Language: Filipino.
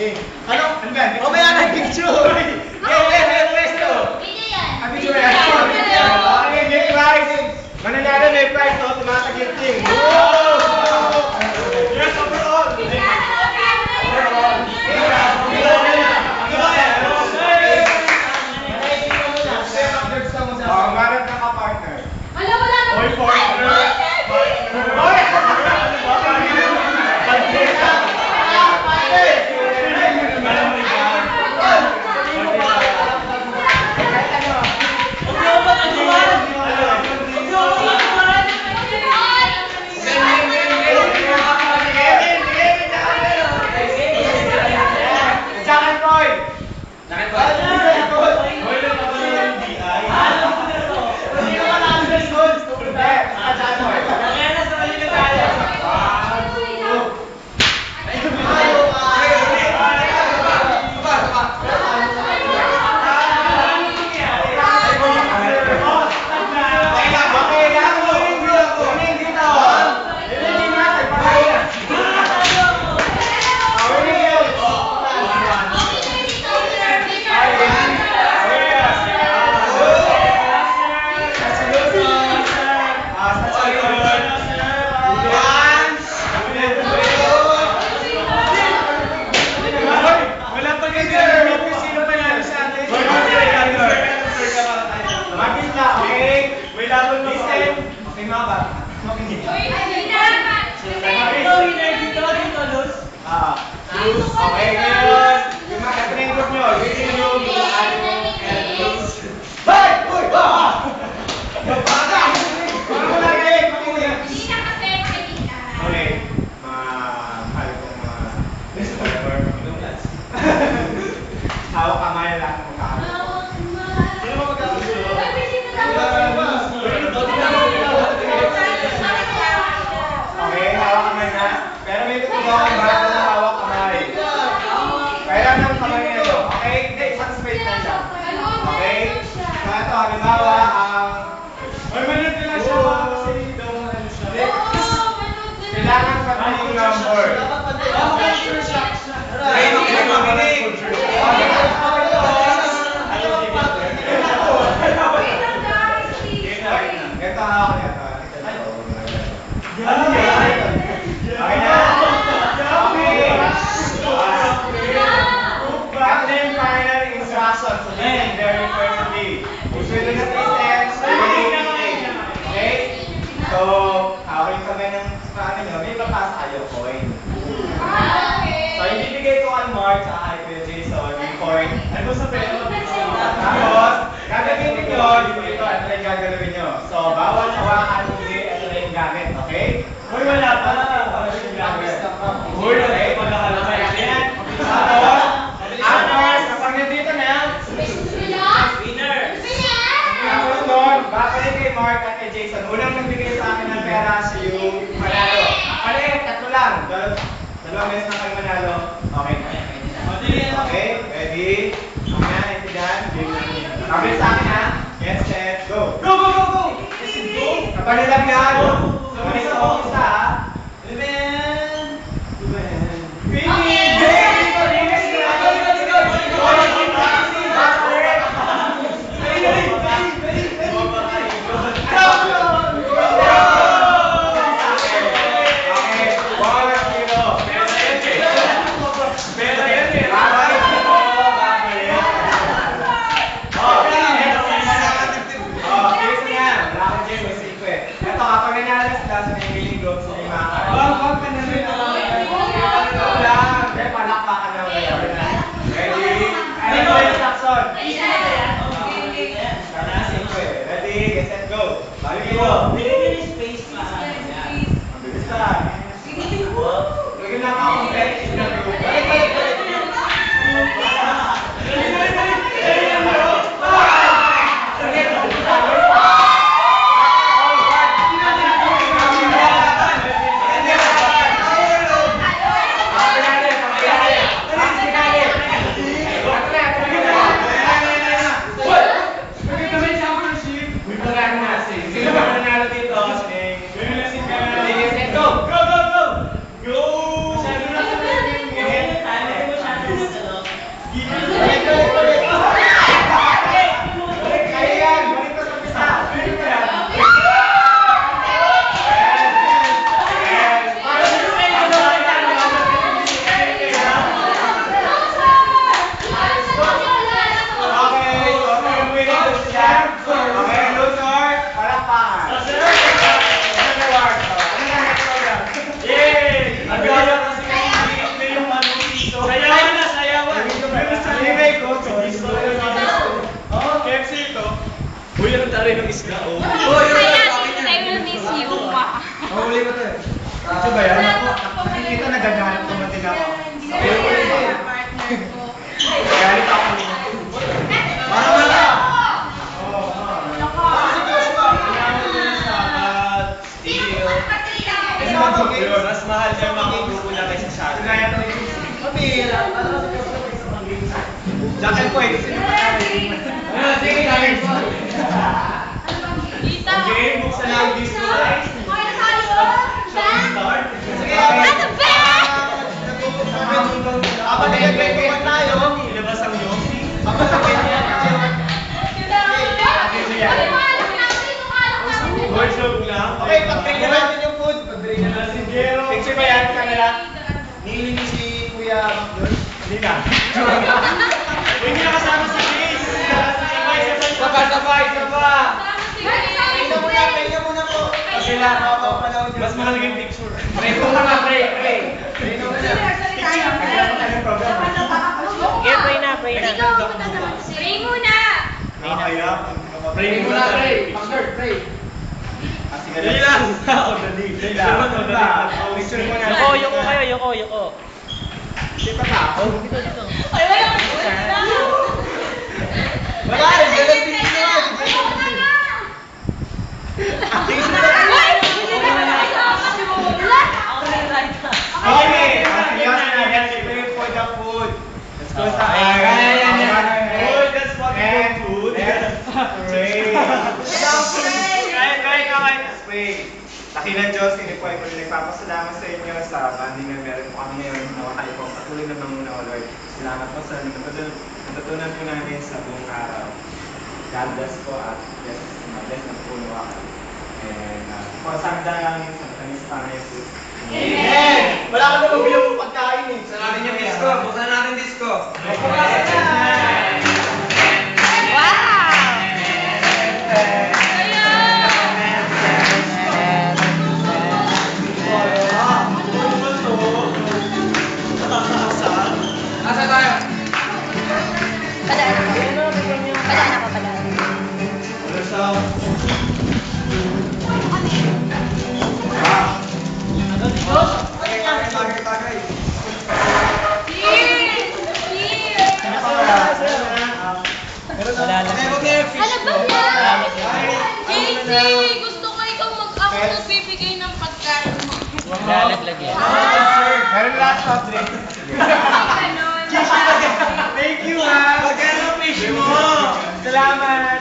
Ano ba? Mamaya na picture! May pwesto! Picture yan! Okay, may prize! Mananalo may prize, no? Tumatagit-ting! Yes, overall! Marap na ka-partner. Oy, partner! Okay, ngayon, yung mga katinengkot nyo, yun yung Hoy! Uy! Magbaga! Parang mo lagi! Okay, mahal kong mga hawak kamay na lahat ng magkakaroon. Sino ba magkakaroon? Okay, hawak kamay na. Pero may tutugawan ba na hawak kamay? Kaya ng kamay nyo. Okay? Hindi, isang space na siya. Okay? So ito, halimbawa, manood ka na siya kasi daw ano siya. Kailangan pa yung number. Ito hawak niya. Okay na? Okay. At then, final instructions. So, this is very carefully. Usually na test, okay? So, hawak kami ng paano nyo, may papas tayo coin. So, ibibigay ko kay Mark sa kay Kuya Jason, yung coin. Ano sa pera? Tapos, gagawin nyo, ito, ito na yung gagawin nyo. So, bawal hawakan, hindi, ito na yung gamit, okay? Uy, wala pa. Uy, okay, pagkakalamay. Ayan. Tapos, after, kapag nandito na, winner. Tapos doon, babalik kay Mark at kay Jason. Unang nagbigay sa akin ng pera si yung manalo. Tatlo lang. Dalawang beses na kayo manalo. Okay. Okay, ready? Mamaya, naintindihan? Babalik sa akin ha. Get set, go. Go, go, go, go! Kapag nilagyan, manis ako isa ha. Jack and Poy. Sige, guys. Okay, buksan na ang disco. Sige, Apa nag-break tayo? Ilabas ang Yossi. Apa ganyan? Workshop lang. Okay, pag-break na natin yung food. Pag-break na natin. Picture ba yan? Kanila? Nilinis si Kuya Macdon? Hindi na. Hindi na kasama si Chase. Sabay. Pahinga muna po. Kasi lang, mas mahal yung picture. Pray muna, pray. Pray muna. Yeah, pray na. Pray muna! Pray muna. Pastor, pray. Dali lang. Dali lang. Picture muna. Yoko. Hindi pa tao. Ay, wala ko Wala, ganun picture. Okay, prepare for the food. Let's go sa food. That's what food. Let's pray. Dakilang Diyos, kinipuay ko rin nagpapasalamat sa inyo sa banding na meron po kami ngayon. Nawa kayo po patuloy na muna, O Lord. Salamat po sa natutunan po namin sa buong araw. God bless po at bless na po nawa kayo. And po sa namin sa kami sa Panginoon Jesus. Amen! Wala ka na mabilang ng pagkain eh. Buksan natin yung disco. Buksan natin disco. Asa tayo? Padaan ako. Wala sa... Tagay. Wala lang. Ano ba yan? JC, gusto ko ikaw ako magbibigay ng pagkain mo. Lalaglag yan. Meron last soft drink. Ganon. Thank you ha. Magkano fish mo? Salamat.